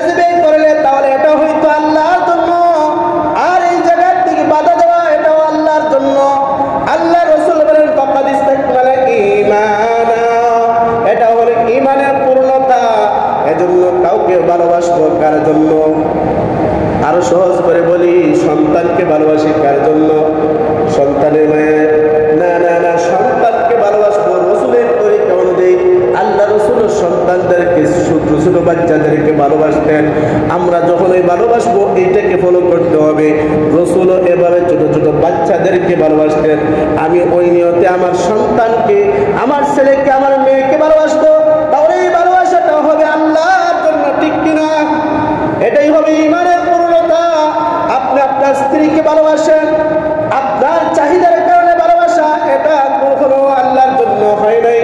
বেয়াদবি করলে তাহলে এটা হয়তো আল্লাহর জন্য, আর এই জায়গার থেকে বাধা দেওয়া এটাও আল্লাহর জন্য। আল্লাহ রাসূল বলেন ফাকাদ ইসতাকমালা ঈমানা, এটা হলো ঈমানের পূর্ণতা। এজন্য কাউকে ভালোবাসবো কার জন্য? আরো সহজ করে বলি, সন্তানকে ভালোবাসি কার জন্য? সন্তানের মায়ে না না না, সন্তানকে ভালোবাসবো রসুলের তরিকা অনুযায়ী। আল্লাহ রসুল সন্তানদেরকে, ছোট ছোট বাচ্চাদেরকে ভালোবাসতেন। আমরা যখন এই ভালোবাসবো এইটাকে ফলো করতে হবে। রসুলও এভাবে ছোট ছোট বাচ্চাদেরকে ভালোবাসতেন। আমি ওই নিয়তে আমার সন্তানকে, আমার ছেলেকে, আমার মেয়েকে ভালোবাসবো, তাহলে এই ভালোবাসাটা হবে আল্লাহর জন্য, ঠিক কিনা? এটাই হবে ঈমানের পূর্ণতা। আপনি আপনার স্ত্রীকে ভালোবাসেন, আপনার চাহিদার কারণে ভালোবাসা, এটা কখনো আল্লাহর জন্য হয় নাই।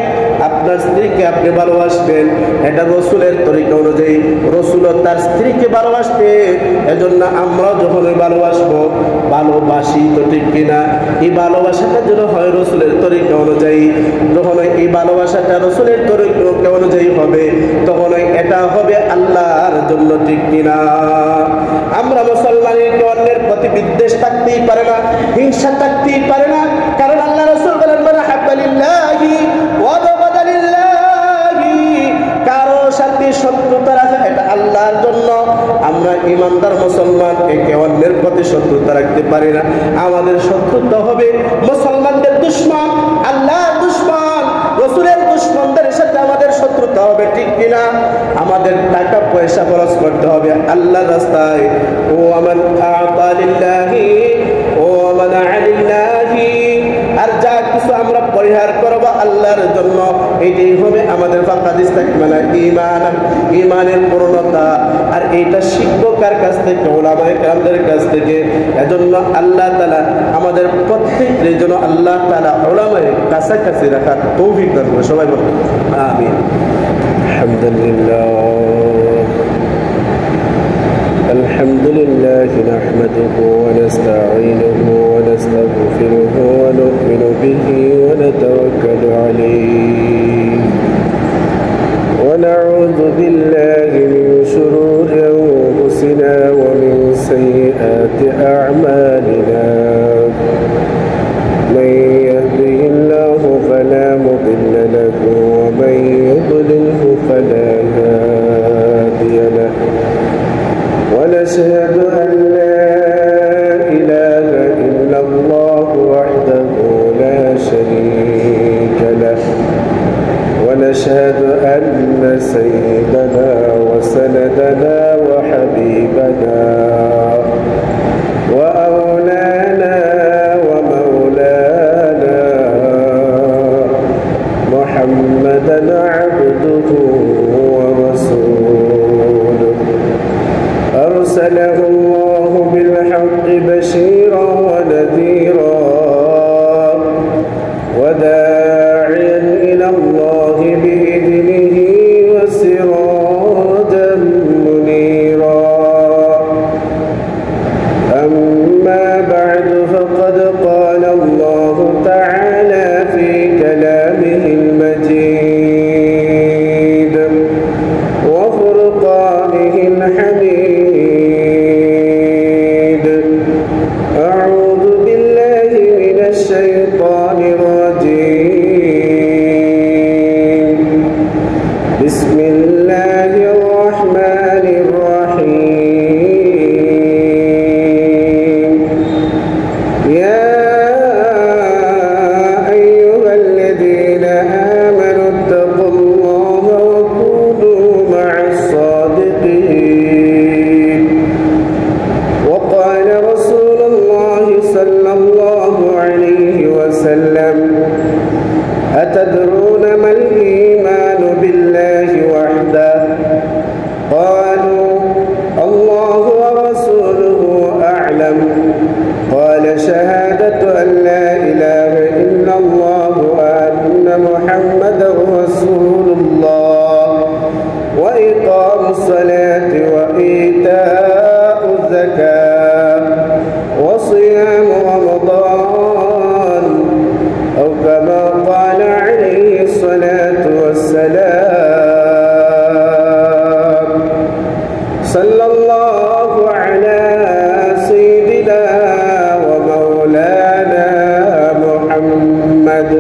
আপনার স্ত্রীকে আপনি ভালোবাসবেন, এটা রসুলের তরিকা অনুযায়ী। রসুলও তার স্ত্রীকে ভালোবাসতেন। এজন্য আমরাও যখন ভালোবাসবো, ভালোবাসি তো, ঠিক কিনা? এই ভালোবাসাটা যেন হয় রসুলের তরিকা অনুযায়ী। যখন এই ভালোবাসাটা রসুলের তরিকা অনুযায়ী হবে, তখন এটা হবে আল্লাহর জন্য, ঠিক কিনা? আমরা মুসলমানের অন্যের প্রতি বিদ্বেষ থাকতেই পারে না, হিংসা থাকতেই পারে না। কারণ আল্লাহ রাসূল বলেন মান হাব্বা লিল্লাহি ওয়া বাগাদা লিল্লাহি, কারো সাথে শত্রুতা রাখা এটা আল্লাহর জন্য। আমরা ইমানদার মুসলমান একে অন্যের প্রতি শত্রুতা রাখতে পারি না। আমাদের শত্রুতা হবে মুসলমানদের দুশমন, আল্লাহর দুশমন, রসুলের দুশমনদের সাথে আমাদের শত্রুতা হবে, ঠিক কিনা? আমাদের টাকা পয়সা খরচ করতে হবে আল্লাহর রাস্তায়। ও আমান আ'তা লিল্লাহি ও মানা লিল্লাহি, আর যা কিছু আমরা পরিহার করব আল্লাহর জন্য, এটাই হবে আমাদের ফাকাদ ইসতাকমালা ঈমান, ঈমানের পূর্ণতা। আর এইটা শিখবো কার কাছ থেকে? উলামায়ে কেরামদের কাছ থেকে। এজন্য আল্লাহ তাআলা আমাদের প্রত্যেকের জন্য আল্লাহ তাআলা উলামায়ে কাছাকাছি রাখার তৌফিক দান করুন। সবাই বলুন আমিন। আলহামদুলিল্লাহ الحمد لله نحمده ونستعينه ونستغفره ونؤمن به ونتوكل عليه ونعوذ بالله من شرور أنفسنا ومن سيئات أعمالنا من يهده الله فلا مضل له ومن يضلله فلا هادي له ونشهد أن لا إله إلا الله وحده لا شريك له ونشهد أن سيدنا وسندنا وحبيبنا وأولانا ومولانا محمدا عبده ورسوله أرسله الله بالحق بشيرا ونذيرا وداعيا إلى الله بإذنه وسراجا منيرا সাল্লাল্লাহু আলা সাইয়্যিদিনা ওয়া মাওলানা মুহাম্মদ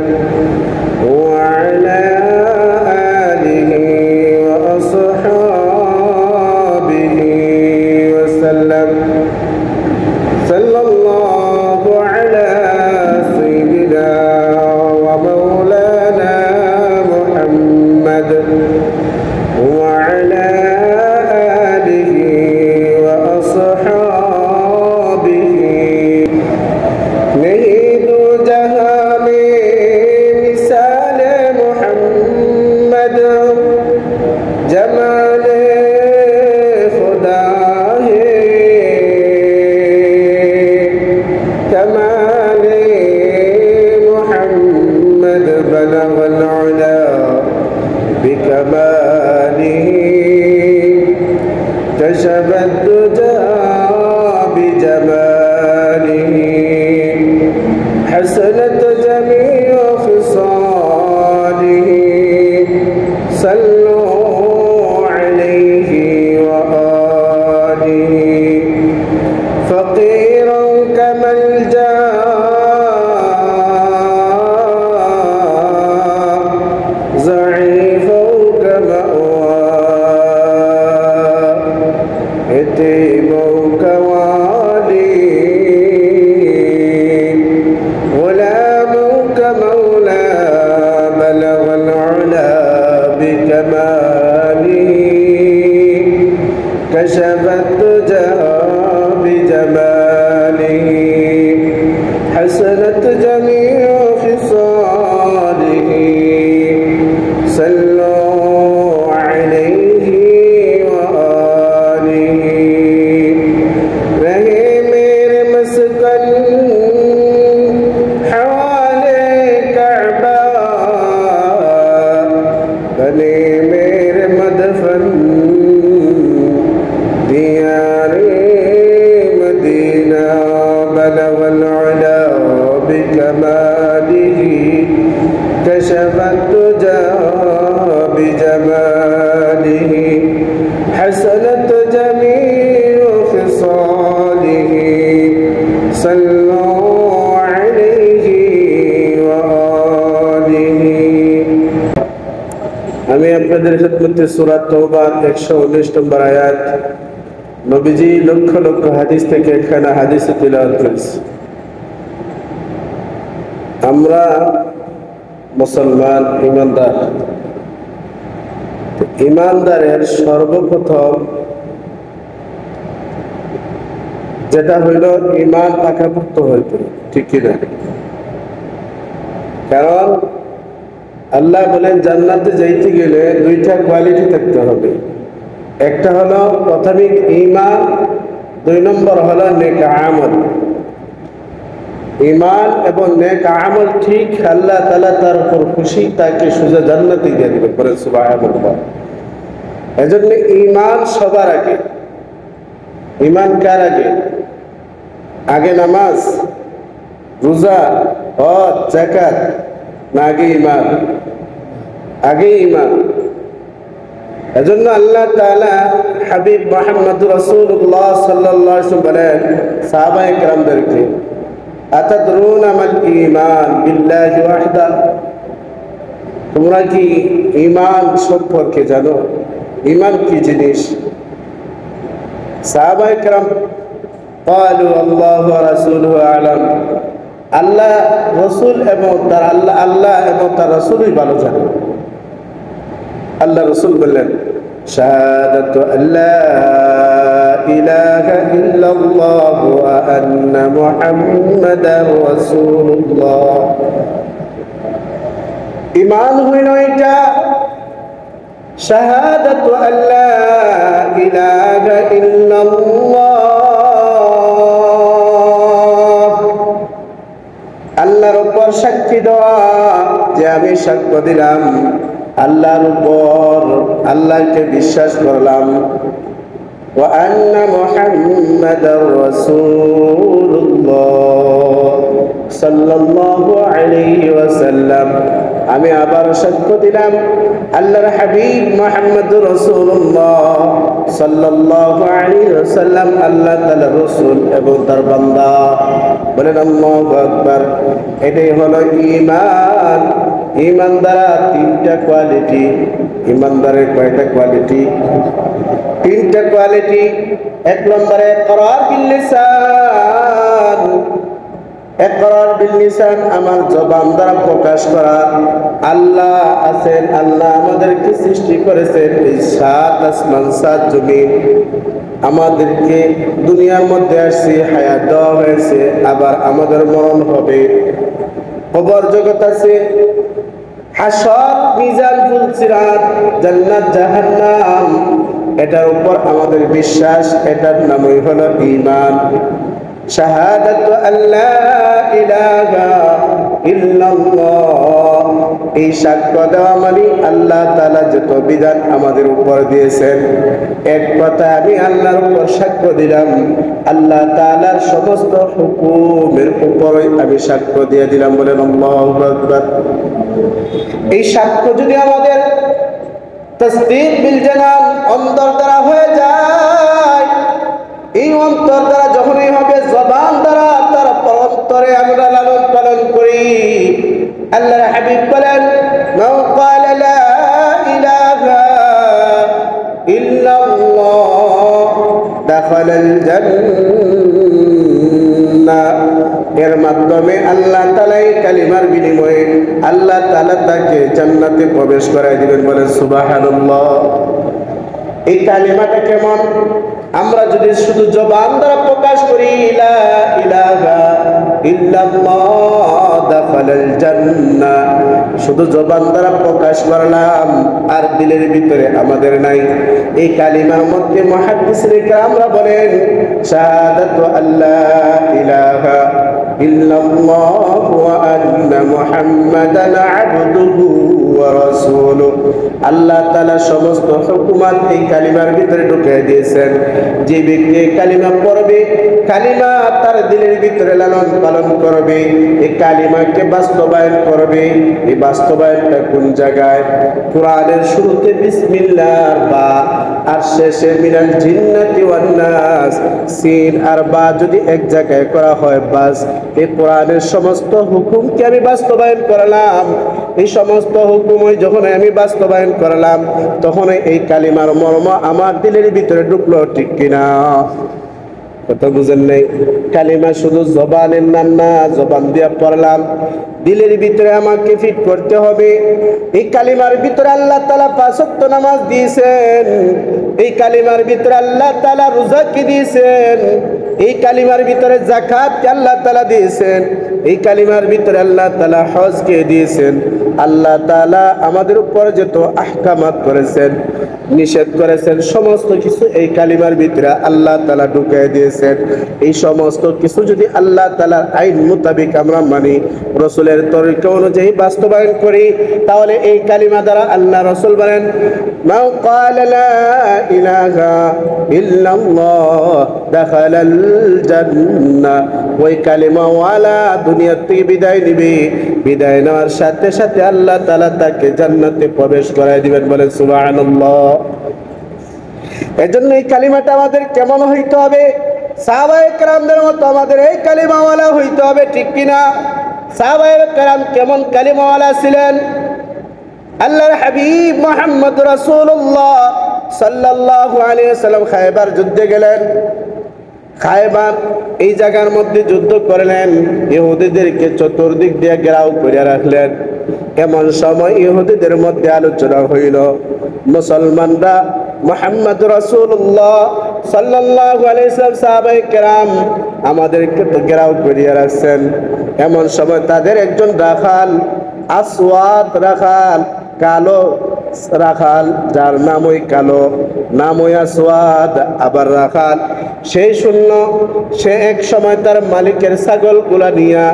ওয়া আলা আলিহি ওয়া আসহাবিহি ওয়া সাল্লাম সাল্লাল্লাহু আলা সাইয়্যিদিনা ওয়া মাওলানা মুহাম্মদ ওয়া আলা كشف الدجى بجماله حسنت جميع خصاله صلوا عليه وآله فقيرا كما الجاه ضعيفا كما يتيما كوالي غلاما كمولى بلغ العلا بكماله كشف الدجى بجماله حسنت جميع خصاله صلوا عليه كشف الدجى بجماله حسنت جميع خصاله صلوا عليه وآله আমি আপনাদের খিদমতে সূরা তাওবার 119 নম্বর আয়াত নবীজি লক্ষ লক্ষ হাদিস থেকে একখানা হাদিসে তিলাওয়াত করেছি। আমরা মুসলমান ইমানদার, ইমানদারের সর্বপ্রথম যেটা হইল ইমান পাকাপোক্ত হইতে, ঠিক কিনা? কারণ আল্লাহ বলেন জান্নাতে যাইতে গেলে দুইটা কোয়ালিটি থাকতে হবে। একটা হলো প্রাথমিক ঈমান, দুই নম্বর হলো নেক আমল। ঈমান এবং নেক আমল ঠিক আল্লাহ তাআলা তার উপর খুশি, তাকে সোজা জান্নাতে দিয়ে দিবে। পরে সুবহানাল্লাহ। এজন্য ঈমান সবার আগে। ঈমান কার আগে? আগে নামাজ, রোজা, হজ, যাকাত না আগে ঈমান? আগে ঈমান। এজন্য আল্লাহ তাআলা হাবিব মুহাম্মদ রাসূলুল্লাহ সাল্লাল্লাহু আলাইহি ওয়াসাল্লাম বলেন সাহাবায়ে কেরামদেরকে, আতাদরুনা মাল ঈমান বিল্লাহি ওয়াহদা, তোমরা কি ঈমান সম্পর্কে জানো? ঈমান কি জিনিস? সাহাবায়ে কেরাম ক্বালু আল্লাহু ওয়া রাসূলুহু আ'লাম, আল্লাহ রাসূল এবং তার আল্লাহ এবং তার রাসূলই ভালো জানেন। আল্লাহ রাসূল বললেন শাহাদাতু আল্লা ইলাহা ইল্লাল্লাহ ওয়া আন্না মুহাম্মাদার রাসূলুল্লাহ। ঈমান হইল এটা শাহাদাতু আল্লা ইলাহা ইল্লাল্লাহ, আল্লাহর উপর সাক্ষী দেওয়া যে আমি সাক্ষ্য দিলাম আল্লাহর উপর, আল্লাহকে বিশ্বাস করলাম, ওয়া আন্না মুহাম্মাদার রাসূলুল্লাহ সাল্লাল্লাহু আলাইহি ওয়াসাল্লাম, আমি আবার সাক্ষ্য দিলাম আল্লাহর হাবিব মুহাম্মদুর রাসূলুল্লাহ সাল্লাল্লাহু আলাইহি ওয়াসাল্লাম আল্লাহ তাআলার রাসূল এবং তার বান্দা। বলেন আল্লাহু আকবার। এটাই হলো ঈমান। ঈমান দ্বারা তিনটা কোয়ালিটি। ঈমানদারের কয়টা কোয়ালিটি? তিনটা কোয়ালিটি। এক নম্বরে ইকরার বিল লিসান। ইকরার বিল লিসান, আমার জবান দ্বারা প্রকাশ করা আল্লাহ আছেন, আল্লাহ আমাদেরকে সৃষ্টি করেছেন এই সাত আসমান সাত জমিন, আমাদেরকে দুনিয়ার মধ্যে আসছে, হায়াত দেওয়া হয়েছে, আবার আমাদের মরণ হবে, কবর জগৎ আছে, হাসর, মিজান, ফুলসিরাত, জান্নাত, জাহান্নাম, এটার উপর আমাদের বিশ্বাস। এটার নামই হলো ঈমান। শাহাদাতু আল্লা ইলাহা ইল্লাল্লাহ, এই সাক্ষ্য দেওয়া মানে আল্লাহ তাআলা যত বিধান আমাদের উপর দিয়েছেন, এক কথা আমি আল্লাহর উপর সাক্ষ্য দিলাম, আল্লাহ তাআলার সমস্ত হুকুমের উপরই আমি সাক্ষ্য দিয়ে দিলাম। বলেন আল্লাহু আকবার। এই সাক্ষ্য যদি আমাদের তাসদীক বিল জানান অন্তর দ্বারা হয়ে যায়, এই অন্তর দ্বারা যখনই হবে জবান দ্বারা তার অন্তরে আমরা লালন পালন করি। আল্লাহর হাবিব বলেন মান ক্বালা লা ইলাহা ইল্লাল্লাহ দাখালাল জান্নাহ, এর মাধ্যমে আল্লাহ তাআলা এই কালিমার বিনিময়ে আল্লাহ তাআলা তাকে জান্নাতে প্রবেশ করায় দিবেন। বলেন সুবহানাল্লাহ। এই কালিমাটা কেমন? আমরা যদি শুধু জবান দ্বারা প্রকাশ করি লা ইলাহা ইল্লাল্লাহ দাখালাল জান্নাহ, শুধু জবান দ্বারা প্রকাশ করলাম আর দিলের ভিতরে আমাদের নাই, এই কালিমার মধ্যে মুহাদ্দিসিনে কেরামরা বলেন শাহাদাতু আল্লা ইলাহা ইল্লাল্লাহ ওয়া আন্না মুহাম্মাদান আবদুহু ওয়া রাসূলুহু, আল্লাহ তাআলা সমস্ত হুকুমাত এই কালিমার ভিতরে ঢুকিয়ে দিয়েছেন। যে ব্যক্তি এই কালিমা পড়বে, কালিমা তার দিলের ভিতরে লালন পালন করবে, এই কালিমাকে বাস্তবায়ন করবে। এই বাস্তবায়নটা কোন জায়গায়? কোরআনের শুরুতে বিসমিল্লাহ বা আর শেষে মিনাল জিন্নাতি ওয়ান নাস, সিন আর বা যদি এক জায়গায় করা হয়, বাস এই কোরআনের সমস্ত হুকুমকে আমি বাস্তবায়ন করলাম। এই সমস্ত হুকুমই যখন আমি বাস্তবায়ন করলাম, তখন এই কালিমার মর্ম আমার দিলের ভিতরে ঢুকলো। ঠিক কিনা? কথা বুঝেন নাই? কালিমা শুধু জবানের নাম না, জবান দিয়া পড়লাম, দিলের ভিতরে আমাকে ফিট করতে হবে। এই কালিমার ভিতরে আল্লাহ তাআলা ৫ ওয়াক্ত নামাজ দিয়েছেন, এই কালিমার ভিতরে আল্লাহ তাআলা রোজা কি দিয়েছেন, এই কালিমার ভিতরে যাকাত কে আল্লাহ তাআলা দিয়েছেন, এই কালিমার ভিতরে আল্লাহ তাআলা হজ কে দিয়েছেন। আল্লাহ তাআলা আমাদের উপর যত আহকামাত করেছেন, নিষেধ করেছেন, সমস্ত কিছু এই কালিমার ভিতরে আল্লাহ তাআলা ঢুকিয়ে দিয়েছেন। এই সমস্ত কিছু যদি আল্লাহ তাআলার আইন মোতাবেক আমরা মানি, রাসূলের তরিকা অনুযায়ী বাস্তবায়ন করি, তাহলে এই কালিমা দ্বারা আল্লাহ রাসূল বলেন মান ক্বালা লা ইলাহা ইল্লাল্লাহ দাখালাল জান্নাহ, ওই কালিমা ওয়ালা দুনিয়া থেকে বিদায় নিবে, বিদায় নেওয়ার সাথে সাথে আল্লাহ তাআলা তাকে জান্নাতে প্রবেশ করায় দিবেন। বলেন সুবহানাল্লাহ। এজন্য এই কালিমাটা আমাদের কেমন হইতে হবে? সাহাবায়ে কেরামদের মতো আমাদের এই কালিমাওয়ালা হইতে হবে। ঠিক কিনা? সাহাবায়ে কেরাম কেমন কালিমাওয়ালা ছিলেন? আল্লাহর হাবিব মুহাম্মদ রাসূলুল্লাহ সাল্লাল্লাহু আলাইহি ওয়াসাল্লাম খায়বার যুদ্ধে গেলেন। খায়বার এই জায়গার মধ্যে যুদ্ধ করলেন, ইহুদিদেরকে চতুর্দিক দিয়ে ঘেরাও করে রাখলেন। এমন সময় ইহুদিদের মধ্যে আলোচনা হইল, মুসলমানরা মুহাম্মদ রাসূলুল্লাহ সাল্লাল্লাহু আলাইহি ওয়াসাল্লাম সাহাবায়ে কেরাম আমাদেরকে তো ঘেরাও করে রাখছেন। এমন সময় তাদের একজন রাখাল, আসওয়াদ রাখাল, কালো রাখাল, যার নাম ওই কালো, নাম ওই আসওয়াদ, আবার রাখাল, সেই শূন্য, সে এক সময় তার মালিকের ছাগলগুলা নিয়া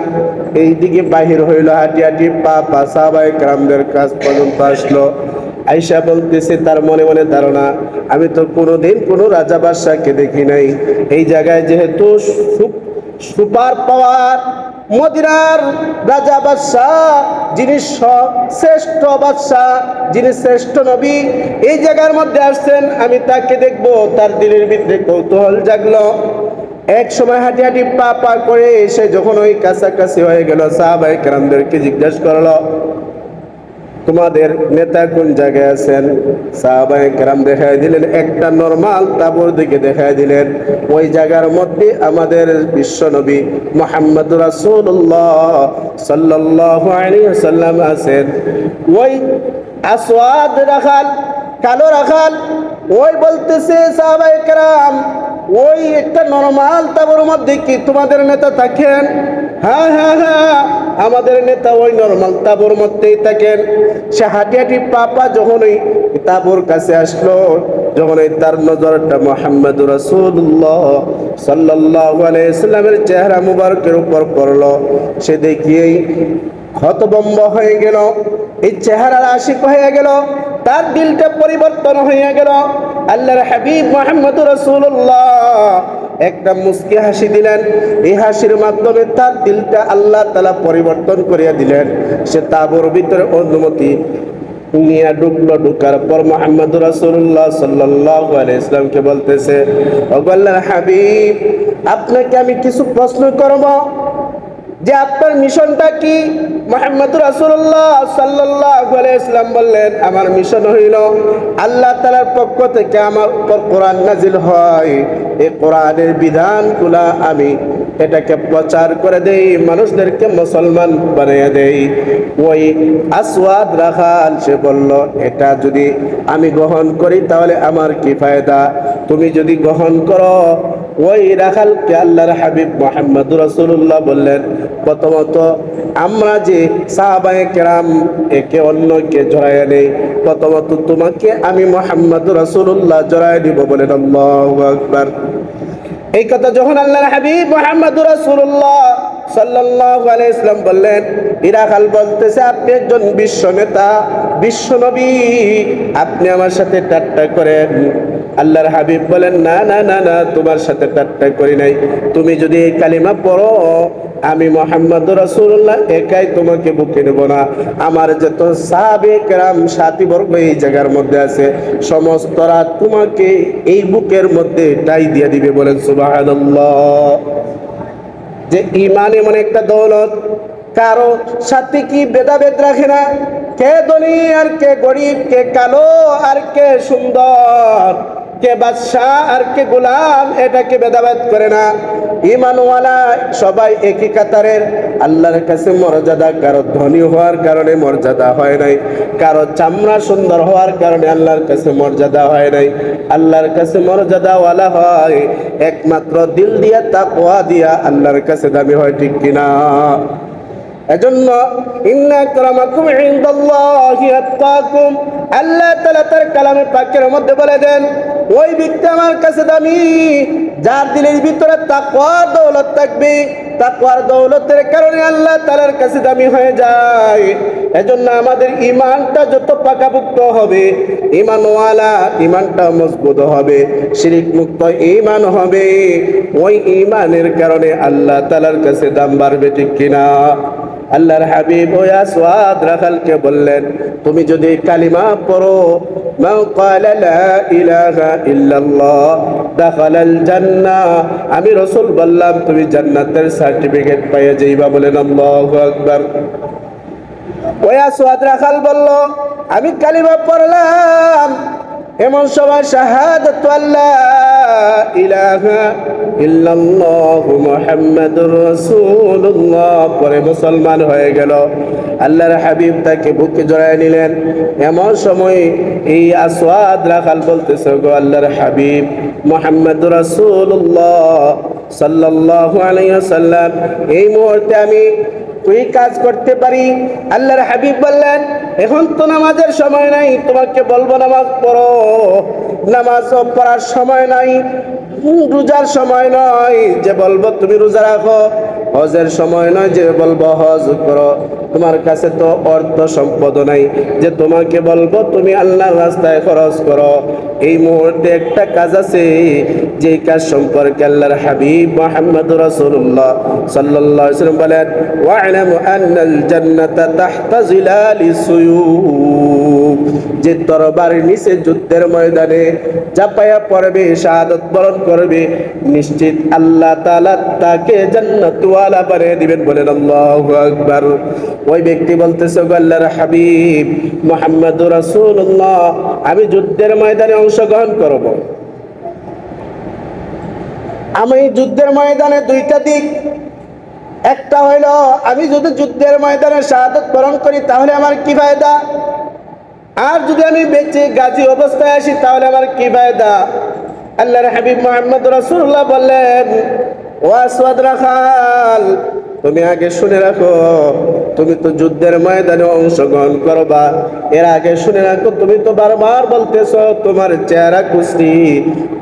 এইদিকে বাহির হইল, হাঁটি হাঁটি পা সাহাবায়ে কেরামদের কাছ পর্যন্ত আসলো। আয়েশা বলতেছে তার মনে মনে ধারণা, আমি তো কোনোদিন কোনো রাজা বাদশাকে দেখি নাই, এই জায়গায় যেহেতু সুপার পাওয়ার মদিনার রাজা বাদশাহ যিনি শ্রেষ্ঠ বাদশাহ, যিনি শ্রেষ্ঠ নবী এই জায়গার মধ্যে আসছেন, আমি তাকে দেখবো। তার দিলের ভিতরে কৌতূহল জাগলো। এক সময় হাঁটি হাঁটি পা পা করে এসে যখন ওই কাছাকাছি হয়ে গেল, সাহাবায়ে কেরামদেরকে জিজ্ঞাসা করলো, তোমাদের নেতা কোন জায়গায় আছেন? সাহাবায়ে কেরাম দেখায় দিলেন, একটা নরমাল তাঁবুর দিকে দেখায় দিলেন। ওই জায়গার মধ্যে আমাদের বিশ্ব নবী মুহাম্মদুর রাসূলুল্লাহ সাল্লাল্লাহু আলাইহি ওয়াসাল্লাম আছেন। ওই আসওয়াদ রাখাল, কালো রাখাল, ওই বলতেছে সাহাবায়ে কেরাম, ওই একটা নরমাল তাঁবুর মধ্যে কি তোমাদের নেতা থাকেন? হ্যাঁ হ্যাঁ হ্যাঁ, আমাদের নেতা ওই নরমাল তাঁবুর মধ্যেই থাকেন। সে হাঁটি হাঁটি পাপা যখন ওই তাঁবুর কাছে আসলো, যখন তার নজরটা মুহাম্মদুর রাসূলুল্লাহ সাল্লাল্লাহু আলাইহি ওয়াসাল্লামের চেহারা মুবারকের উপর পড়লো, সে দেখিয়েই হতভম্ব হয়ে গেল। এই চেহারার আশিক হয়ে গেল, তার দিলটা পরিবর্তন হয়ে গেল। আল্লাহর হাবিব মুহাম্মদুর রাসূলুল্লাহ একটা মুস্কি হাসি দিলেন। এই হাসির মাধ্যমে তার দিলটা আল্লাহ তাআলা পরিবর্তন করিয়া দিলেন। সে তাঁবুর ভিতরে অনুমতি নিয়ে ঢুকলো। ঢুকার পর মুহাম্মদুর রাসূলুল্লাহ সাল্লাল্লাহু আলাইহি ওয়াসাল্লামকে বলতেছে, ওগো আল্লাহর হাবিব, আপনাকে আমি কিছু প্রশ্ন করব, যে আপনার মিশনটা কি? মুহাম্মদুর রাসূলুল্লাহ সাল্লাল্লাহু আলাইহি ওয়াসাল্লাম বললেন, আমার মিশন হইল আল্লাহ তাআলার পক্ষ থেকে আমার উপর কোরআন নাজিল হয়, এই কোরআনের বিধানগুলা আমি এটাকে প্রচার করে দেই, মানুষদেরকে মুসলমান বানিয়ে দেই। ওই আসওয়াদ রাখাল সে বলল, এটা যদি আমি গ্রহণ করি তাহলে আমার কি ফায়দা? তুমি যদি গ্রহণ করো। ওই রাখালকে আল্লাহর হাবিব মুহাম্মদুর রাসূলুল্লাহ বললেন, প্রথমত আমরা যে সাহাবায়ে কেরাম একে অন্যকে জড়াইয়া নেই, প্রথমত তোমাকে আমি মুহাম্মদুর রাসূলুল্লাহ জড়াইয়া দিব। বলেন আল্লাহু আকবার। এই কথা যখন আল্লাহর হাবিব মুহাম্মদুর রাসূলুল্লাহ সাল্লাল্লাহু আলাইহি ওয়াসাল্লাম বললেন, রাখাল বলতেছে, আপনি একজন বিশ্ব নেতা, বিশ্ব নবী, আপনি আমার সাথে ঠাট্টা করেন। আল্লাহর হাবিব বলেন, না না না না, তোমার সাথে ঠাট্টা করি নাই। তুমি যদি এই কালিমা পড়ো, আমি মুহাম্মদুর রাসূলুল্লাহ একাই তোমাকে বুকে নেব না, আমার যত সাহাবায়ে কেরাম সাথীবর্গ এই জায়গার মধ্যে আছে, সমস্তরা তোমাকে এই বুকের মধ্যে ঠাই দিয়ে দিবে। বলেন সুবহানাল্লাহ। যে ঈমান এমন একটা দৌলত, কারো সাথে কি ভেদাভেদ রাখে না, কে ধনী আর কে গরিব, কে কালো আর কে সুন্দর, কে বাদশাহ আর কে গোলাম, এটাকে ভেদাভেদ করে না। ঈমানওয়ালা সবাই একই কাতারের। আল্লাহর কাছে মর্যাদা কারো ধনী হওয়ার কারণে মর্যাদা হয় নাই, কারো চামড়া সুন্দর হওয়ার কারণে আল্লাহর কাছে মর্যাদা হয় নাই। আল্লাহর কাছে মর্যাদাওয়ালা হয় একমাত্র দিল দিয়া, তাকওয়া দিয়া আল্লাহর কাছে দামি হয়, ঠিক কিনা? এজন্য ইন্না আকরামাকুম ইনদাল্লাহি আতকাকুম, আল্লাহ তাআলা তার কালামে পাকের মধ্যে বলে দেন, ওই ব্যক্তি আমার কাছে দামি যার দিলের ভিতরে তাকওয়ার দৌলত থাকবে। তাকওয়ার দৌলতের কারণে আল্লাহ তাআলার কাছে দামি হয়ে যায়। এজন্য আমাদের ঈমানটা যত পাকাপোক্ত হবে, ঈমানওয়ালা ঈমানটা মজবুত হবে, শিরক মুক্ত ঈমান হবে, ওই ঈমানের কারণে আল্লাহ তাআলার কাছে দাম বাড়বে, ঠিক কিনা? আল্লাহর হাবিব ওই আসওয়াদ রাখালকে বললেন, তুমি যদি কালিমা পড়ো, মান ক্বালা লা ইলাহা ইল্লাল্লাহ দাখালাল জান্নাহ, আমি রাসূল বললাম তুমি জান্নাতের সার্টিফিকেট পেয়ে যাইবা। বলেন আল্লাহু আকবার। ওই আসওয়াদ রাখাল বলল, আমি কালিমা পড়লাম, এমন সময় শাহাদাতু আল্লা ইলাহা ইল্লাল্লাহু মুহাম্মাদুর রাসূলুল্লাহ পরে মুসলমান হয়ে গেল। আল্লাহর হাবিব তাকে বুকে জড়ায় নিলেন। এমন সময় এই আসওয়াদ রাখাল বলতেছে, গো আল্লাহর হাবিব মুহাম্মাদুর রাসূলুল্লাহ সাল্লাল্লাহু আলাইহি ওয়াসাল্লাম, এই মুহূর্তে আমি তুই কাজ করতে পারি। আল্লাহর হাবিব বললেন, এখন তো নামাজের সময় নাই, তোমাকে বলবো নামাজ পড়ো, নামাজ পড়ার সময় নাই, রোজার সময় নয় যে বলবো তুমি রোজা রাখো, হজের সময় নয় যে বলবো হজ করো, তোমার কাছে তো অর্থ সম্পদ নাই যে তোমাকে বলবো তুমি আল্লাহর রাস্তায় খরচ করো। এই মুহূর্তে একটা কাজ আছে, যে কাজ সম্পর্কে আল্লাহর হাবিব মুহাম্মদুর রাসূলুল্লাহ সাল্লাল্লাহু আলাইহি ওয়াসাল্লাম বলেন, ওয়া'লামু আন্নাল জান্নাতা তাহতা জিলালিস সুয়ুফ, যে তরবারির নিচে যুদ্ধের ময়দানে চাপায়া পড়বে, শাহাদাত বরণ করবে, নিশ্চিত আল্লাহ তাআলা তাকে জান্নাতওয়ালা বানিয়ে দিবেন। বলেন আল্লাহু আকবার। ওই ব্যক্তি বলতেছে, আল্লাহর হাবিব মুহাম্মদুর রাসূলুল্লাহ, আমি যুদ্ধের ময়দানে অংশগ্রহণ করব। আমি যুদ্ধের ময়দানে দুইটা দিক, একটা হইল আমি যদি যুদ্ধের ময়দানে শাহাদাত বরণ করি তাহলে আমার কি ফায়দা, আর যদি আমি বেঁচে গাজী অবস্থায় আসি তাহলে আমার কি ফায়দা। আল্লাহর হাবিব মুহাম্মদুর রাসূলুল্লাহ বললেন, ও আসওয়াদ রাখাল, তুমি আগে শুনে রাখো, তুমি তো যুদ্ধের ময়দানে অংশগ্রহণ করবা, এর আগে শুনে রাখো, তুমি তো বারবার বলতেছো তোমার চেহারা কুচনি,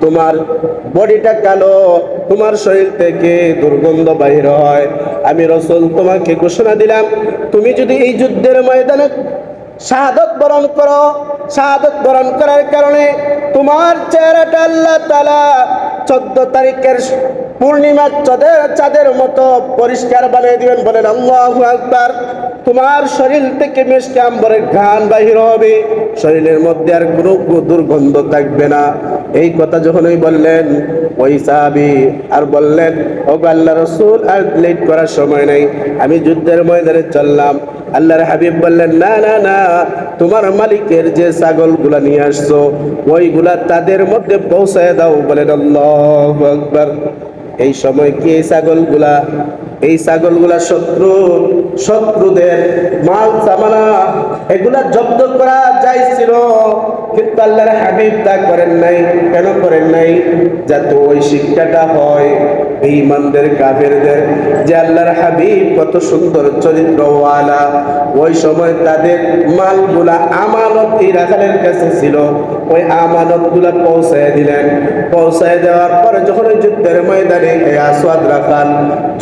তোমার বডিটা কালো, তোমার শরীর থেকে দুর্গন্ধ বাহির হয়। আমি রাসূল তোমাকে ঘোষণা দিলাম, তুমি যদি এই যুদ্ধের ময়দানে শাহাদাত বরণ করো, শাহাদাত বরণ করার কারণে তোমার চেহারাটা আল্লাহ তাআলা 14 তারিখের পূর্ণিমার চাঁদের মতো পরিষ্কার বানিয়ে দিবেন। বলেন আল্লাহু আকবার। তোমার শরীর থেকে মিষ্টি আম্বরের ঘ্রাণ বাহির হবে, শরীরের মধ্যে আর কোনো দুর্গন্ধ থাকবে না। এই কথা যখনই বললেন, ওই সাহাবী আর বললেন, ও আল্লাহর রাসূল, আর লেট করার সময় নাই, আমি যুদ্ধের ময়দানে চললাম। আল্লাহর হাবিব বললেন, না না না, তোমার মালিকের যে ছাগলগুলা নিয়ে আসছো ওইগুলা তাদের মধ্যে পৌঁছায় দাও। বলেন আল্লাহু আকবার। এই সময় কি এই ছাগলগুলা শত্রুদের মাল সামানা এগুলা জব্দ করা যাইছিল, কিন্তু আল্লাহর হাবিব তা করেন নাই। কেন করেন নাই? যাতে ওই শিক্ষাটা হয় বেঈমানদের, কাফেরদের, যে আল্লাহর হাবিব কত সুন্দর চরিত্রওয়ালা। ওই সময় তাদের মালগুলা আমানত এই রাখালের কাছে ছিল, ওই আমানতগুলা পৌঁছায় দিলেন। পৌঁছায় দেওয়ার পরে যখন ওই যুদ্ধের ময়দানে আসওয়াদ রাখাল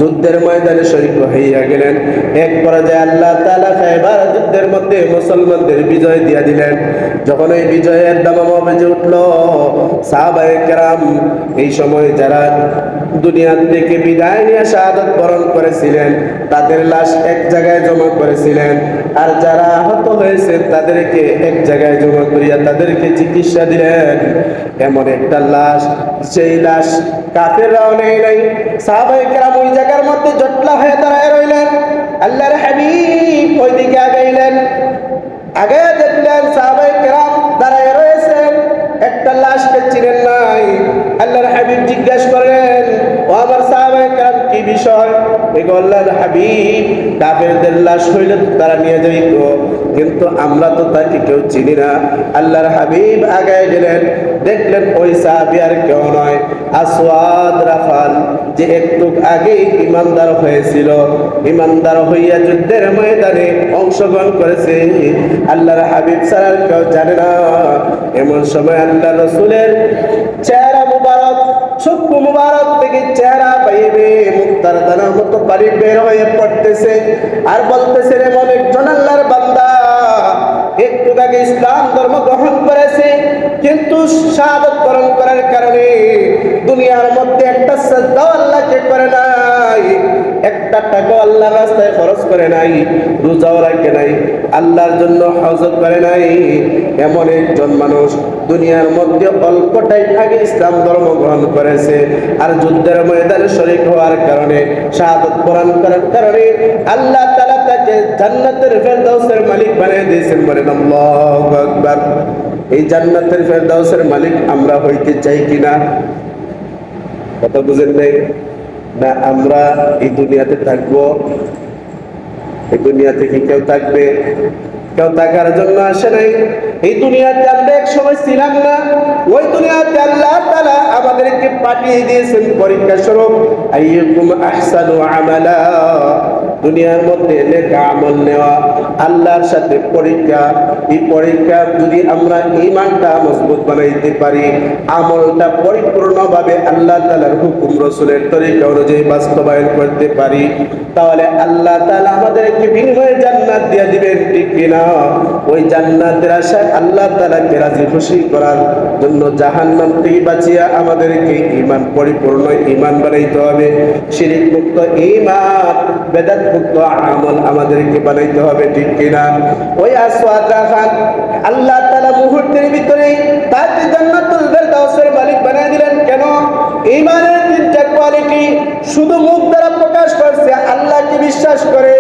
যুদ্ধের ময়দানে শরীক হইয়া গেলেন, এক পর্যায়ে আল্লাহ তাআলা খায়বার যুদ্ধের মধ্যে মুসলমানদের বিজয় দিয়া দিলেন। যখন এই বিজয়ের দামামা বেজে উঠল, সাহাবায়ে কেরাম এই সময় যারা দুনিয়া থেকে বিদায় নিয়ে শাহাদাত বরণ করেছিলেন তাদের লাশ এক জায়গায় জমা করেছিলেন, আর যারা আহত হয়েছে তাদেরকে এক জায়গায় জমা করিয়া তাদেরকে চিকিৎসা দিলেন। এমন একটা লাশ, সেই লাশ কাফেররাও নেয় নাই। সাহাবায়ে কেরাম ওই জায়গার মধ্যে জটলা হয়ে দাঁড়ায় রইলেন। আল্লাহর হাবিব ওইদিকে আগাইলেন, আগে দেখলেন সাহাবায়ে কেরাম দাঁড়ায় রয়েছেন, একটা লাশকে চিনেন নাই। আল্লাহর হাবিব জিজ্ঞাসা করেন, ও আমার সাহাবায়ে কেরাম, কি বিষয়? আল্লাহর হাবিব, কাফেরদের লাশ হইলে তারা নিয়ে যাইত, কিন্তু আমরা তো তাকে কেউ চিনি না। আল্লাহর হাবিব আগায় গেলেন, দেখলেন ওই সাহাবী আর কেউ নয়, আসওয়াদ রাখাল, যে একটু আগেই ইমানদার হয়েছিল, ইমানদার হইয়া যুদ্ধের ময়দানে অংশগ্রহণ করেছে। আল্লাহর হাবিব ছাড়া আর কেউ জানে না। এমন সময় আল্লাহ রাসূলের চেহারা মুবারক, চক্ষু মুবারক থেকে চেহারা বাইরে মুক্তার দানার মতো পানি বের হয়ে পড়তেছে, আর বলতেছে, এমন একজন আল্লাহর বান্দা একটু আগে ইসলাম ধর্ম গ্রহণ করেছে, কিন্তু শাহাদাত বরণ করার কারণে দুনিয়ার মধ্যে একটা সাজদাও আল্লাহকে করে নাই, একটা টাকা আল্লাহর রাস্তায় খরচ করে নাই, রোজাও রাখে নাই, আল্লাহর জন্য হজ করে নাই। এমন একজন মানুষ দুনিয়ার মধ্যে অল্প টাইম আগে ইসলাম ধর্ম গ্রহণ করেছে, আর যুদ্ধের ময়দানে শরীক হওয়ার কারণে, শাহাদাত বরণ করার কারণে আল্লাহ তাআলা তাকে জান্নাতের ফেরদাউসের মালিক বানিয়ে দিয়েছেন। বলেন আল্লাহু আকবার। এই জান্নাতের ফেরদাউসের মালিক আমরা হইতে চাই কিনা? কথা বুঝেন নাই? না আমরা এই দুনিয়াতে থাকবো? এই দুনিয়াতে কি কেউ থাকবে? কেউ থাকার জন্য আসে নাই। এই দুনিয়াতে আমরা এক সময় ছিলাম না, ওই দুনিয়াতে আল্লাহ তাআলা আমাদেরকে পাঠিয়ে দিয়েছেন পরীক্ষা স্বরূপ। আইয়ুকুম আহসানু আমালা, দুনিয়ার মধ্যে নেক আমল নেওয়া, আল্লাহর সাথে পরীক্ষা। এই পরীক্ষা যদি আমরা ঈমানটা মজবুত বানাইতে পারি, আমলটা পরিপূর্ণভাবে আল্লাহ তাআলার হুকুম রাসূলের তরিকা অনুযায়ী বাস্তবায়ন করতে পারি, তাহলে আল্লাহ তাআলা আমাদেরকে বিনিময়ে জান্নাত দিয়ে দিবেন, ঠিক কিনা? ওই জান্নাতের আশায় আল্লাহ তাআলাকে রাজি খুশি করার জন্য জাহান্নাম থেকে বাঁচিয়ে আমাদেরকে ঈমান পরিপূর্ণ ঈমান বানাইতে হবে। শিরক মুক্ত ঈমান, বেদাত মুক্ত আমল আমাদেরকে বানাইতে হবে, ঠিক কিনা? ওই আসওয়াদ খান আল্লাহ তাআলা মুহূর্তের ভিতরে তাকে জান্নাতুল ফেরদাউসের মালিক বানিয়ে দিলেন। কেন? ঈমানের তিনটা কোয়ালিটি শুধু মুখ দ্বারা প্রকাশ করছে, আল্লাহকে বিশ্বাস করে,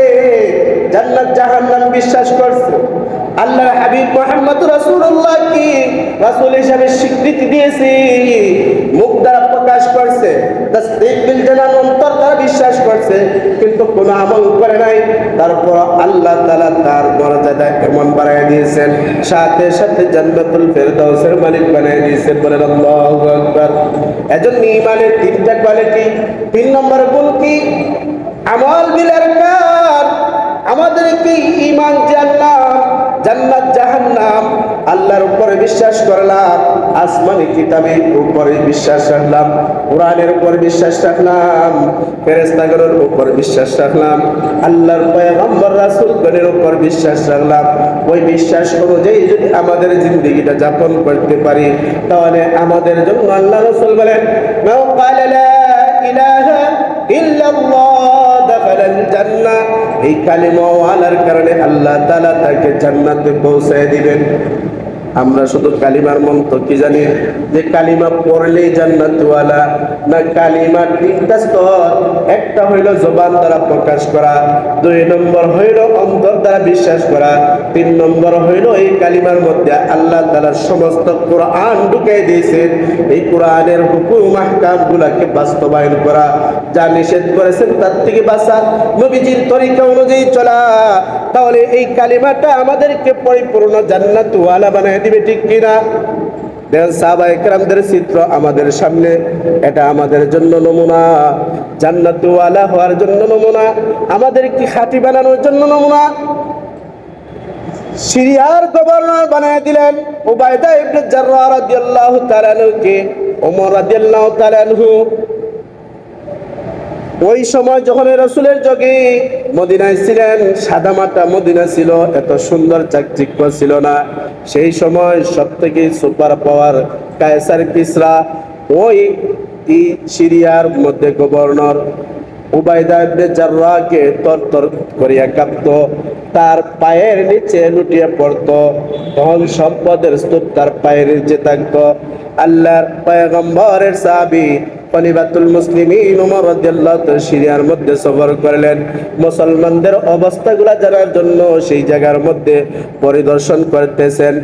জান্নাত জাহান্নাম বিশ্বাস করছে, আল্লাহর হাবিব মুহাম্মদ রাসূলুল্লাহ কি রাসূল হিসেবে স্বীকৃতি দিয়েছে, মুখ দ্বারা প্রকাশ করছে, তাসদীক বিল জানান অন্তর দ্বারা বিশ্বাস করছে, কিন্তু কোনো আমল করে নাই। তারপর আল্লাহ তাআলা তার মর্যাদা এমন বাড়ায় দিয়েছেন, সাথে সাথে জান্নাতুল ফেরদাউসের মালিক বানিয়ে দিয়েছেন। বলেন আল্লাহু আকবার। এজন্য ঈমানের তিনটা কোয়ালিটি। 3 নম্বর গুণ কি? আমল বিল আরকান। আমাদেরকে ঈমান জানলাম, জান্নাত জাহান্নাম আল্লাহর উপরে বিশ্বাস করলাম, আসমানি কিতাবের উপরে বিশ্বাস রাখলাম, কোরআনের উপর বিশ্বাস রাখলাম, ফেরেশতাগণের উপর বিশ্বাস রাখলাম, আল্লাহর পয়গম্বর রাসূলগণের উপর বিশ্বাস রাখলাম। ওই বিশ্বাস অনুযায়ী যদি আমাদের জিন্দেগিটা যাপন করতে পারি, তাহলে আমাদের জন্য আল্লাহ রাসূল বলেন, মান ক্বালা লা ইলাহা ইল্লাল্লাহ দাখালাল জান্নাহ। এই কালিমা ওয়ালার কারণে আল্লাহ তাআলা তাকে জান্নাতে পৌঁছায় দিবেন। আমরা শুধু কালিমার মন্ত্র কি জানি যে কালিমা পড়লেই জান্নাতওয়ালা? না, কালিমার তিনটা স্তর। একটা হইল জবান দ্বারা প্রকাশ করা, 2 নম্বর হইল অন্তর দ্বারা বিশ্বাস করা, 3 নম্বর হইল এই কালিমার মধ্যে আল্লাহ তাআলার সমস্ত কোরআন ঢুকাই দিয়েছেন, এই কোরআনের হুকুম আহকাম গুলাকে বাস্তবায়ন করা, যা নিষেধ করেছেন তার থেকে বাঁচা, নবীজির তরিকা অনুযায়ী চলা। তাহলে এই কালিমাটা আমাদেরকে পরিপূর্ণ জান্নাতওয়ালা বানায় দিবে, ঠিক কিনা? দেখেন সাহাবায়ে কেরামদের চিত্র আমাদের সামনে, এটা আমাদের জন্য নমুনা, জান্নাতওয়ালা হওয়ার জন্য নমুনা, আমাদেরকে খাঁটি বানানোর জন্য নমুনা। সিরিয়ার গভর্নর বানায় দিলেন উবাইদা ইবনে জাররাহ রাদিয়াল্লাহু তাআলা আনহুকে। ওমর রাদিয়াল্লাহু তাআলা আনহু ওই সময় যখন রাসূলের যুগে মদিনায় ছিলেন, সাদামাটা মদিনা ছিল, এত সুন্দর চাকচিক্য ছিল না। সেই সময় সবথেকে সুপার পাওয়ার কায়সার কিসরা ওই সিরিয়ার মধ্যে গভর্নর উবাইদা ইবনে জাররাহকে তরতর করিয়া কাঁপত, তার পায়ের নিচে লুটিয়ে পড়ত, ধন সম্পদের স্তূপ তার পায়ের নিচে থাকত। আল্লাহর পয়গম্বরের সাহাবী খলিফাতুল মুসলিমিন ওমর রাদিয়াল্লাহু তাআলা সিরিয়ার মধ্যে সফর করলেন মুসলমানদের অবস্থাগুলা জানার জন্য। সেই জায়গার মধ্যে পরিদর্শন করতেছেন।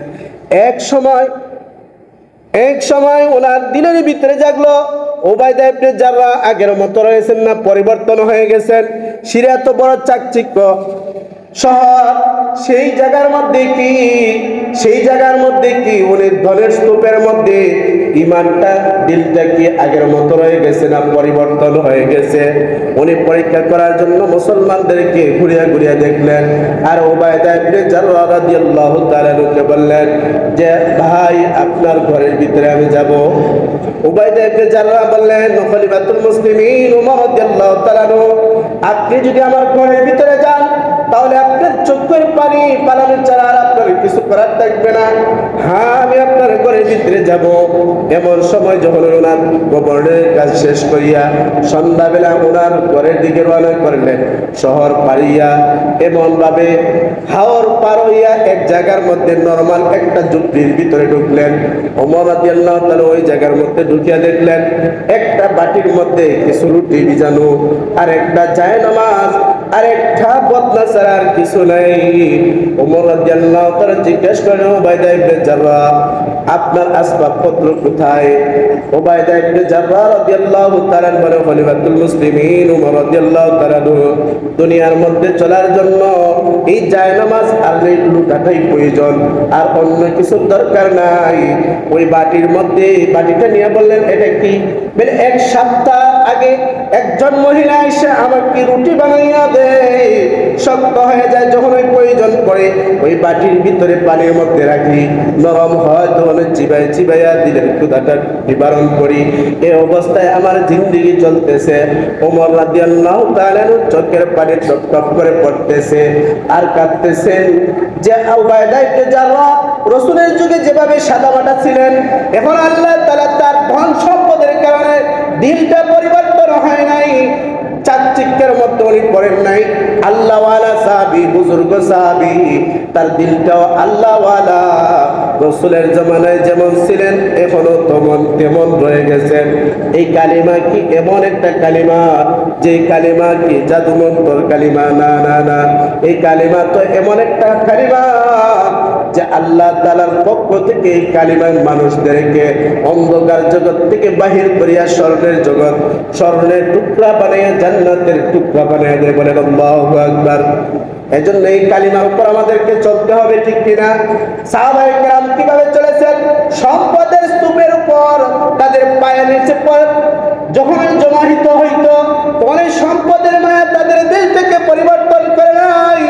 এক সময় ওনার দিলের ভিতরে জাগলো, উবাইদা ইবনে জাররাহ আগের মতো রয়েছেন না, পরিবর্তন হয়ে গেছেন। সিরিয়া তো বড় চাকচিক্য শহর, সেই জায়গার মধ্যে কি উনি ধনের স্তূপের মধ্যে ঈমানটা, দিলটা কি আগের মতো রয়ে গেছে না পরিবর্তন হয়ে গেছে? উনি পরীক্ষা করার জন্য মুসলমানদেরকে ঘুরিয়া ঘুরিয়া দেখলেন। আর উবাইদা ইবনে জাররাহ রাদিয়াল্লাহু তাআলা কে বললেন যে ভাই, আপনার ঘরের ভিতরে আমি যাব। উবাইদা ইবনে জাররাহ বললেন, খলিফাতুল মুসলিমিন ওমর রাদিয়াল্লাহু তাআলা, আপনি যদি আমার ঘরের ভিতরে যান তাহলে আপনার চোখের পানি পালানো ছাড়া আর আপনার কিছু করার থাকবে না। হ্যাঁ, আমি আপনার ঘরের ভিতরে যাব। এমন সময় যখন ওনার গভর্নরের কাজ শেষ করিয়া সন্ধ্যাবেলা ওনার ঘরের দিকে রওনা করলেন, শহর পাড়িয়া এমন ভাবে হাওর পার হইয়া এক জায়গার মধ্যে নরমাল একটা ঝুপড়ির ভিতরে ঢুকলেন। ওমর রাদিয়াল্লাহু তাআলা ওই জায়গার মধ্যে ঢুকিয়া দেখলেন একটা বাটির মধ্যে কিছু রুটি ভিজানো, আর একটা জায়নামাজ, আর একটা বদনা ছাড়া আর কিছু নাই। ওমর রাদিয়াল্লাহু তাআলা জিজ্ঞেস করলেন, উবাইদা ইবনে জাররাহ, আপনার আসবাবপত্র কোথায়? উবাইদা ইবনে জাররাহ রাদিয়াল্লাহু তাআলা বলেন, খলিফাতুল মুসলিমিন ওমর রাদিয়াল্লাহু তাআলা দুনিয়ার মধ্যে চলার জন্য এই জায়নামাজ আর এই লুটাটাই প্রয়োজন, আর অন্য কিছু দরকার নাই। ওই বাটির মধ্যে বাটিটা নিয়ে বললেন, এটা কি? বলে, 1 সপ্তাহ আগে একজন মহিলা এসে আমাকে রুটি বানাইয়া দেই, শক্ত হয়ে যায়। যখন ওই প্রয়োজন পড়ে ওই বাটির ভিতরে পানির মধ্যে রাখি, নরম হয় তখন চিবাই চিবাইয়া দিলের ক্ষুধাটা নিবারণ করি। এই অবস্থায় আমার জিন্দেগি চলতেছে। ওমর রাদিয়াল্লাহু তাআলা চোখের পানি টপ টপ করে পড়তেছে আর কাঁদতেছেন যে উবাইদা ইবনে জাররাহ রাসূলের যুগে যেভাবে সাদামাটা ছিলেন, এখন আল্লাহ তাআলা তার ধন সম্পদের কারণে দিলটা পরিবর্তন হয় নাই, চাকচিক্যের মধ্যে উনি পড়েন নাই। আল্লাহওয়ালা সাহাবী, বুজুর্গ সাহাবী, তার দিলটাও আল্লাহওয়ালা। রাসূলের জামানায় যেমন ছিলেন এখনো তেমন রয়ে গেছেন। এই কালিমা কি এমন একটা কালিমা যে কালিমা কি জাদুমন্তর কালিমা? না না না, এই কালিমা তো এমন একটা কালিমা যে আল্লাহ তাআলার পক্ষ থেকে এই কালিমার মানুষদেরকে অন্ধকার জগৎ থেকে বাহির করিয়া স্বর্ণের টুকরা বানাইয়া জান্নাতের টুকরা বানাইয়া দেয়। বলেন আল্লাহু আকবার। এজন্য এই কালিমার উপর আমাদেরকে চলতে হবে, ঠিক কিনা? সাহাবায়ে কেরাম কিভাবে চলেছেন? সম্পদের স্তূপের উপর তাদের পায়ের নিচে যখন জমাহিত হইতো তখন এই সম্পদের মায়া তাদের দিল থেকে পরিবর্তন করে নাই,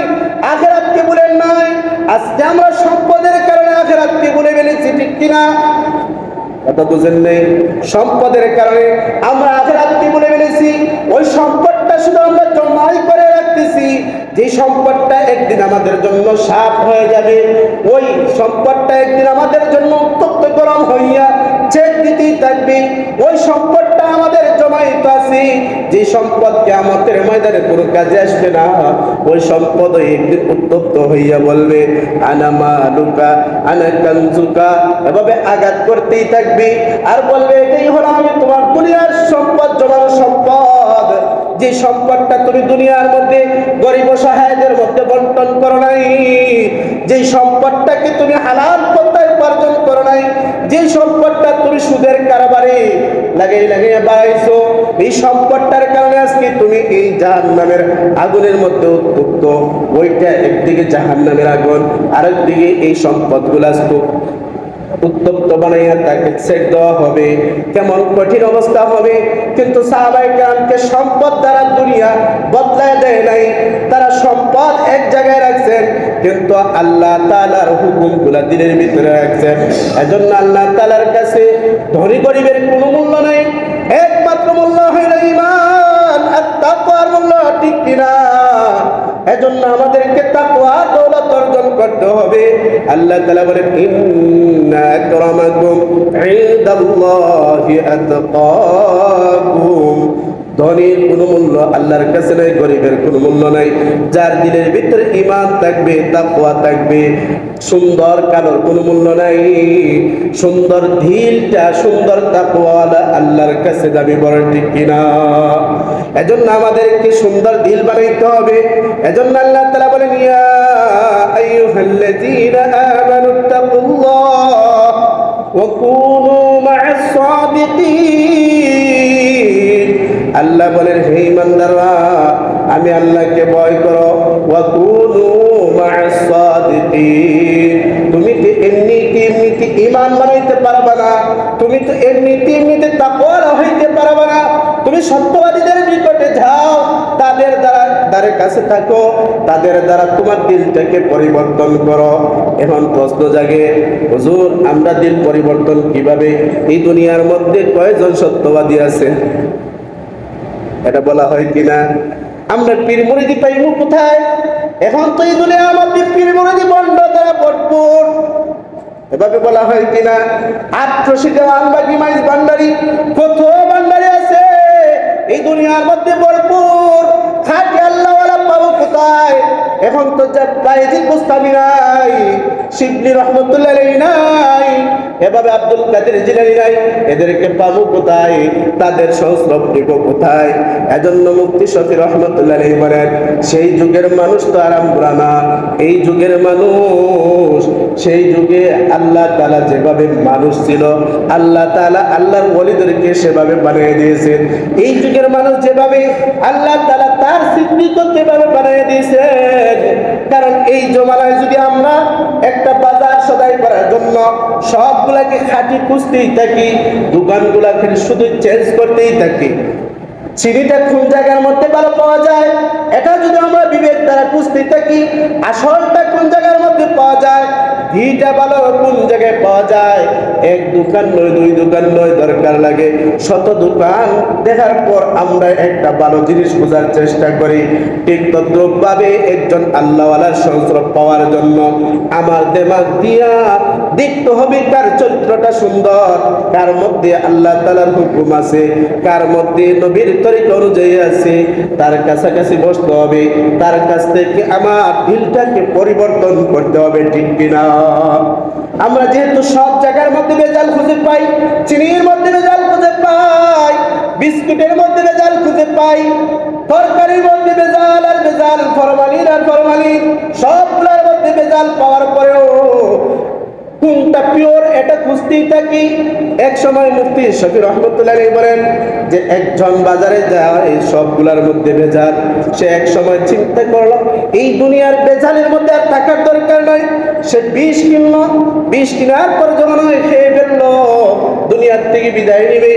আখিরাতকে ভুলেন নাই। আজকে আমরা সম্পদের কারণে আখিরাতকে ভুলে ফেলেছি, ঠিক কিনা? কথা বুঝেন নেই? সম্পদের কারণে আমরা আখিরাতকে ভুলে ফেলেছি। ওই সম্পদটা শুধু আমরা জমাই করে রাখতেছি, যে সম্পদটা একদিন আমাদের জন্য সাপ হয়ে যাবে। ওই সম্পদটা একদিন আমাদের জন্য উত্তপ্ত গরম হইয়া ছেদ দিতেই থাকবে। ওই সম্পদটা আমাদের জমাইত আছে, যে সম্পদ কিয়ামতের ময়দানে কোনো কাজে আসবে না। ওই সম্পদ একদিন উত্তপ্ত হইয়া বলবে আনা মালুকা আনা কানজুকা, এভাবে আঘাত করতেই থাকবে আর বলবে এটাই হলো আমি তোমার দুনিয়ার সম্পদ, জমানো সম্পদ। যে সম্পদটা তুমি দুনিয়ার মধ্যে গরিব অসহায়দের মধ্যে বন্টন করো নাই, যে সম্পদটাকে তুমি হালাল পন্থায় উপার্জন করো নাই, যে সম্পদটা তুমি সুদের কারবারে লাগাইয়া বাড়াইছো, এই সম্পদটার কারণে আজকে তুমি এই জাহান্নামের আগুনের মধ্যে উত্তপ্ত। ওইটা একদিকে জাহান্নামের আগুন, আরেকদিকে এই সম্পদগুলা উত্তপ্ত বানাইয়া তাকে ছেড়ে দেওয়া হবে। কেমন কঠিন অবস্থা হবে। কিন্তু সাহাবায়ে কেরামকে সম্পদ দ্বারা দুনিয়া বদলায় দেয় নাই। তারা সম্পদ এক জায়গায় রাখছেন, কিন্তু আল্লাহ তাআলার হুকুমগুলা দিলের ভিতরে রাখছেন। এজন্য আল্লাহ তাআলার কাছে ধনী গরিবের কোনো মূল্য নাই, একমাত্র মূল্য হইল ঈমান আর তাকওয়ার মূল্য, ঠিক কিনা? এজন্য আমাদেরকে তাকওয়া দৌলত অর্জন করতে হবে। আল্লাহ তাআলা বলেন ইন্না আকরামাকুম ইনদাল্লাহি আতকাকুম। ধনীর কোনো মূল্য আল্লাহর কাছে নাই, গরিবের কোনো মূল্য নাই। যার দিলের ভিতরে ঈমান থাকবে, তাকওয়া থাকবে, সুন্দর কালোর কোনো মূল্য নাই। সুন্দর দিলটা, সুন্দর তাকওয়াওয়ালা আল্লাহর কাছে দামি বড়, ঠিক কিনা? এজন্য আমাদেরকে সুন্দর দিল বানাইতে হবে। এজন্য আল্লাহ তাআলা বলেন ইয়া আইয়ুহাল্লাযীনা আমানুত্তাকুল্লাহ ওয়া কুনু মা'আস সাদিকিন। আল্লাহ বলেন হে ঈমানদাররা, আমি আল্লাহকে ভয় করো। ওয়া কুনু মা'আস সাদিকিন। তুমি তো এমনিতে ঈমান বানাইতে পারবে না, তুমি তো এমনিতে তাকওয়ালা হইতে পারবে না। তুমি সত্যবাদীদের নিকটে যাও, তাদের দ্বারা কাছে থাকো, তাদের দ্বারা তোমার দিলটাকে পরিবর্তন করো। এখন প্রশ্ন জাগে, হুজুর আমরা দিল পরিবর্তন কিভাবে? এই দুনিয়ার মধ্যে কয়জন সত্যবাদী আছে? এটা বলা হয় কিনা? আমরা পীর মুরিদি পাইবো কোথায়? এখন তো এই দুনিয়ার মধ্যে পীর মুরিদি বন্ড দ্বারা ভরপুর, এভাবে বলা হয় কিনা? আট্রসি দেওয়ান বাগি মাইজ ভান্ডারি, কত ভান্ডারি আছে এই দুনিয়ার মধ্যে ভরপুর। খাঁটি আল্লাহওয়ালা পাবো কোথায়? এখন তো বাইজিদ বুস্তামি নাই, শিবলি রহমতুল্লাহ আলাইহি নাই, এভাবে আব্দুল কাদের জিলানী নাই, এদেরকে পাবো কোথায়? তাদের সংস্রব নিব কোথায়? এজন্য মুফতি শফি রহমতুল্লাহ আলাইহি বলেন সেই যুগের মানুষ তো আর আমরা না। এই যুগের মানুষ, সেই যুগে আল্লাহ তাআলা যেভাবে মানুষ ছিল, আল্লাহ তাআলা আল্লাহর ওলিদেরকে সেভাবে বানিয়ে দিয়েছেন। এই যুগের মানুষ যেভাবে আল্লাহ তাআলা তার সিদ্দিককে ভাবে বানিয়ে দিয়েছেন। কারণ এই জমানায় যদি আমরা একটা বাজার সদাই করার জন্য সবগুলাকে খাঁটি খুঁজতেই থাকি, দোকানগুলাকে শুধু চেঞ্জ করতেই থাকি, চিনিটা কোন জায়গার মধ্যে ভালো পাওয়া যায়, এটা যদি আমরা বিবেক দ্বারা বুঝতে থাকি, আসলটা কোন জায়গার মধ্যে পাওয়া যায়, ঘিটা ভালো কোন জায়গায় পাওয়া যায়, এক দোকান নয়, দুই দোকান নয়, দরকার লাগে শত দোকান দেখার পর আমরা একটা ভালো জিনিস বোঝার চেষ্টা করি। ঠিক তদ্রূপভাবে একজন আল্লাহওয়ালার সংস্রব পাওয়ার জন্য আমার দিমাগ দিয়া দেখতে হবে কার চরিত্রটা সুন্দর, কার মধ্যে আল্লাহ তাআলার হুকুম আছে, কার মধ্যে নবীর তরিকা অনুযায়ী আছে, তার কাছাকাছি বসতে হবে, তার কাছ থেকে আমার দিলটাকে পরিবর্তন করতে হবে, ঠিক কিনা? আমরা যেহেতু সব জায়গার মধ্যে ভেজাল খুঁজে পাই, চিনির মধ্যে ভেজাল খুঁজে পাই, বিস্কুটের মধ্যে ভেজাল খুঁজে পাই, তরকারির মধ্যে ভেজাল আর ভেজাল, ফরমালিন আর ফরমালিন, সবগুলোর মধ্যে ভেজাল পাওয়ার পরেও কোনটা পিওর এটা খুঁজতেই থাকি। এক সময় মুফতি শফি রহমতুল্লাহ আলাইহি বলেন যে একজন বাজারে যায় এই সবগুলোর মধ্যে ভেজাল, সে এক সময় চিন্তা করলো এই দুনিয়ার ভেজালের মধ্যে আর থাকার দরকার নাই, সে বিষ কিনলো, বিষ কেনার পর যখন খেয়ে ফেললো দুনিয়ার থেকে বিদায় নিবে,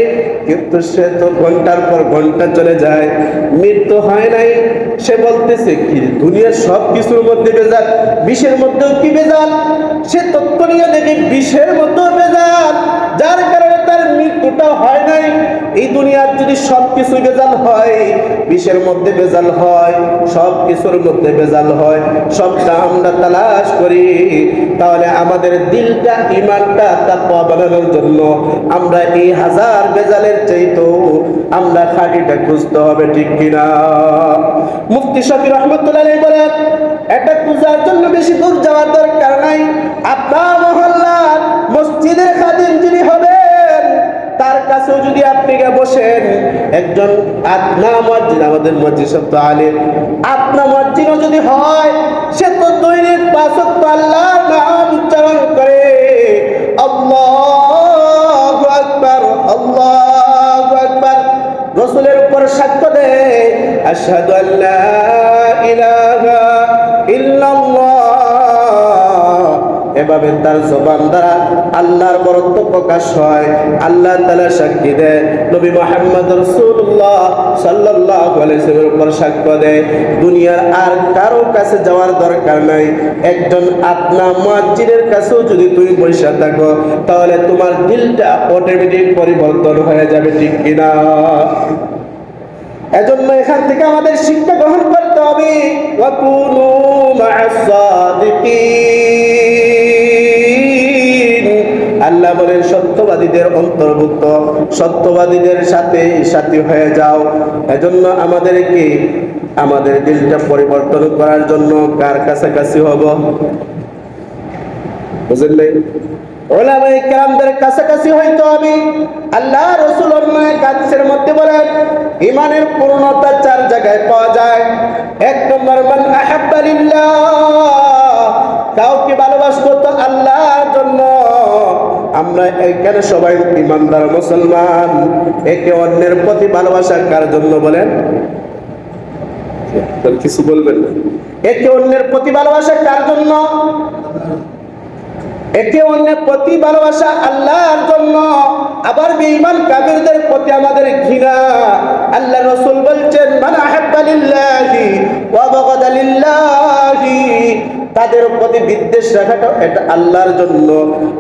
কিন্তু সে তো ঘন্টার পর ঘন্টা চলে যায়, মৃত্যু হয় নাই। সে বলতেছে কি দুনিয়ার সব কিছুর মধ্যে ভেজাল, বিষের মধ্যেও কি ভেজাল, সে তত্ত্ব নিয়ে দেখে বিষের মধ্যেও ভেজাল, যার কারণে তার মৃত্যুটা হয় নাই। এই দুনিয়ার যদি সব কিছু ভেজাল হয়, বিষের মধ্যে ভেজাল হয়, সব কিছুর মধ্যে ভেজাল হয়, সবটা আমরা তালাশ করি, তাহলে আমাদের দিলটা ইমানটা তাকওয়া বানানোর জন্য আমরা এই হাজার ভেজালের চাইতেও আমরা খাঁটিটা খুঁজতে হবে, ঠিক কিনা? মুফতি শফি রহমতুল্লাহ আলাইহি বলেন এটা খোঁজার জন্য বেশি দূর যাওয়ার দরকার নাই। আপনার মহল্লার মসজিদের খাদিম যিনি হবেন তার কাছেও যদি আপনি গিয়ে বসেন, একজন আদনা মুয়াজ্জিন, আমাদের মসজিদ শব্দ আলিম, আদনা মুয়াজ্জিনও যদি হয়, সে তো দৈনিক 5 ওয়াক্ত আল্লাহর নাম উচ্চারণ করে, আল্লাহু আকবার, আল্লাহু আকবার, রাসূলের উপর সাক্ষ্য দেয় আশহাদু আল্লা ইলাহা ইল্লাল্লাহ, এভাবে তার জবান দ্বারা আল্লাহর বরত্ব প্রকাশ হয়, আল্লাহ তাআলা সাক্ষী দেয়, নবী মুহাম্মদ রাসূলুল্লাহ সাল্লাল্লাহু আলাইহি ওয়াসাল্লামের উপর সাক্ষ্য দেয়। দুনিয়ার আর কারো কাছে যাওয়ার দরকার নাই, একজন আদনা মুয়াজ্জিনের কাছেও যদি তুমি বসে থাকো তাহলে তোমার দিলটা অটোমেটিক পরিবর্তন হয়ে যাবে, ঠিক কিনা? এজন্য এখান থেকে আমাদের শিক্ষা গ্রহণ করতে হবে, ওয়াকুনু মা'আস সাদিকিন, আল্লাহ বলেন সত্যবাদীদের অন্তর্ভুক্ত, সত্যবাদীদের সাথে সাথী হয়ে যাও। এজন্য আমাদেরকে আমাদের দিলটা পরিবর্তন করার জন্য কার কাছাকাছি হব? বুঝলেন? উলামায়ে কেরামদের কাছাকাছি হইতে হবে। আল্লাহ রাসূল অন্য এক হাদিসের মধ্যে বলেন ঈমানের পূর্ণতা 4 জায়গায় পাওয়া যায়। 1 নম্বর মান আহাব্বা লিল্লাহ, কাউকে ভালোবাসতো তো আল্লাহর জন্য। আমরা এখানে সবাই ঈমানদার মুসলমান, একে অন্যের প্রতি ভালোবাসা কার জন্য বলেন? কিছু বলবেন না? একে অন্যের প্রতি ভালোবাসা কার জন্য? একে অন্যের প্রতি ভালোবাসা আল্লাহর জন্য। আবার বেঈমান কাফিরদের প্রতি আমাদের ঘৃণা। আল্লাহ রাসূল বলছেন মান আহাব্বা লিল্লাহি ওয়া বাগাদা লিল্লাহি, তাদের প্রতি বিদ্বেষ রাখাটা এটা আল্লাহর জন্য।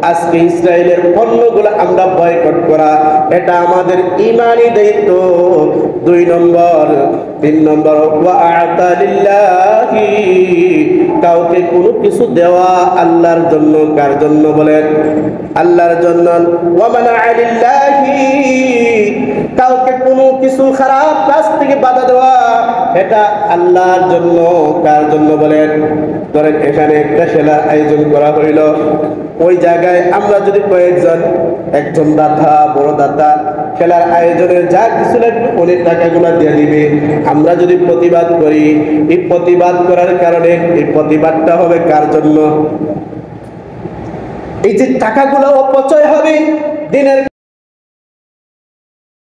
আজকে ইসরায়েলের পণ্যগুলো আমরা বয়কট করা এটা আমাদের ঈমানি দায়িত্ব। 2 নম্বর 3 নম্বর ওয়া আ'তা লিল্লাহি, কাউকে কোনো কিছু দেওয়া আল্লাহর জন্য। কার জন্য বলেন? আল্লাহর জন্য। ওয়া মানা'a লিল্লাহি, কাউকে কোনো কিছু খারাপ কাজ থেকে বাধা দেওয়া এটা আল্লাহর জন্য। কার জন্য বলেন? ধরেন এখানে একটা খেলার আয়োজন করা হইল, ওই জায়গায় আমরা যদি কয়েকজন, একজন দাতা, বড় দাতা, খেলার আয়োজনের যা কিছু লাগবে অনেক টাকাগুলো দিয়ে দিবে। আমরা যদি প্রতিবাদ করি, এই প্রতিবাদ করার কারণে এই প্রতিবাদটা হবে কার জন্য? এই যে টাকাগুলো অপচয় হবে দিনের